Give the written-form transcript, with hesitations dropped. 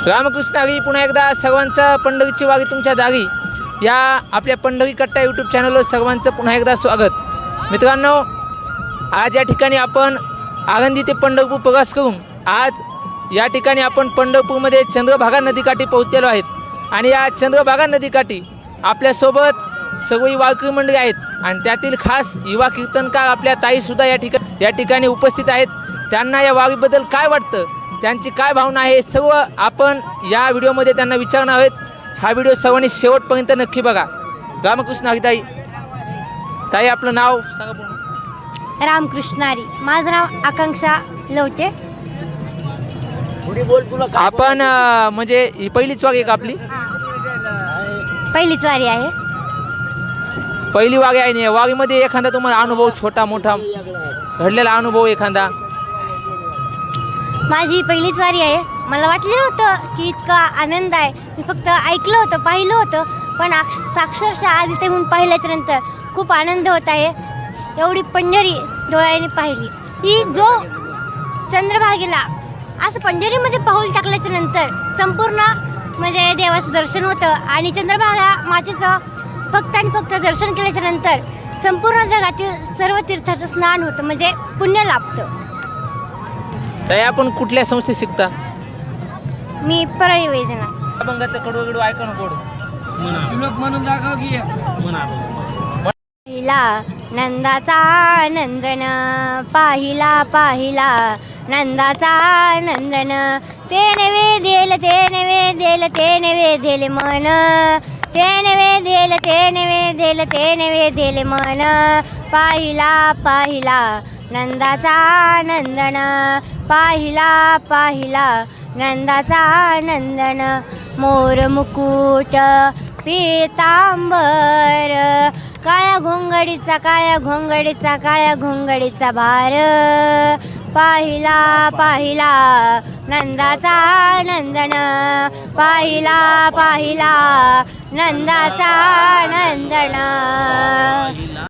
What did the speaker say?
रामकृष्ण हरी. पुन्हा एकदा सर्वांचं पंढरीची वारी तुमच्या दारी या आपल्या पंढरी कट्टा यूट्यूब चॅनलवर सर्वांचं पुन्हा एकदा स्वागत. मित्रांनो, आज या ठिकाणी आपण आळंदी ते पंढरपूर प्रवास करून आज या ठिकाणी आपण पंढरपूरमध्ये चंद्रभागा नदीकाठी पोहोचलेलो आहेत. आणि या चंद्रभागा नदीकाठी आपल्यासोबत सगळी वारकरी मंडळी आहेत आणि त्यातील खास युवा कीर्तनकार आपल्या ताईसुद्धा या ठिकाणी उपस्थित आहेत. त्यांना या वारीबद्दल काय वाटतं, त्यांची काय भावना आहे, सर्व आपण या व्हिडिओमध्ये त्यांना विचारणार आहोत. हा व्हिडिओ सर्वांनी शेवटपर्यंत नक्की बघा. रामकृष्ण हरी. ताई आपलं नाव सांगा पूर्ण. रामकृष्ण हरी. माझं नाव आकांक्षा लवटे. आपण म्हणजे ही पहिलीच वारी आहे का आपली? पहिलीच वारी आहे. पहिली वारी आहे. नाही वारीमध्ये एखादा तुम्हाला अनुभव, छोटा मोठा घडलेला अनुभव एखादा? माझी पहिलीच वारी आहे. मला वाटलं होतं की इतका आनंद आहे. मी फक्त ऐकलं होतं, पाहिलं होतं, पण साक्षरशः आज इथे येऊन पाहिल्याच्या नंतर खूप आनंद होत आहे. एवढी पंढरी डोळ्याने पाहिली ही जो चंद्रभागेला असं पंढरीमध्ये पाऊल टाकल्याच्या नंतर संपूर्ण म्हणजे देवाचं दर्शन होतं. आणि चंद्रभागा मातेचं फक्त आणि फक्त दर्शन केल्याच्या नंतर संपूर्ण जगातील सर्व तीर्थाचं स्नान होतं, म्हणजे पुण्य लाभतं. ताई आपण कुठल्या संस्थेत शिकता? मी परळी वैजना. अभंगाचं कडवं कडू ऐका ना गोड म्हणून दाखव की पाहिला नंदाचा नंदन, पाहिला पाहिला नंदाचा नंदन, ते नवे देल ते नवे देल ते नवे देल मन, ते नवे देल ते नवे देल ते नवे देल मन, पाहिला पाहिला नंदाचा नंदन, पाहिला पाहिला नंदाचा नंदन, मोर मुकुट पीतांबर, काळ्या घोंगडीचा काळ्या घोंगडीचा काळ्या घोंगडीचा भार, पाहिला पाहिला नंदाचा नंदन, पाहिला पाहिला नंदाचा नंदन.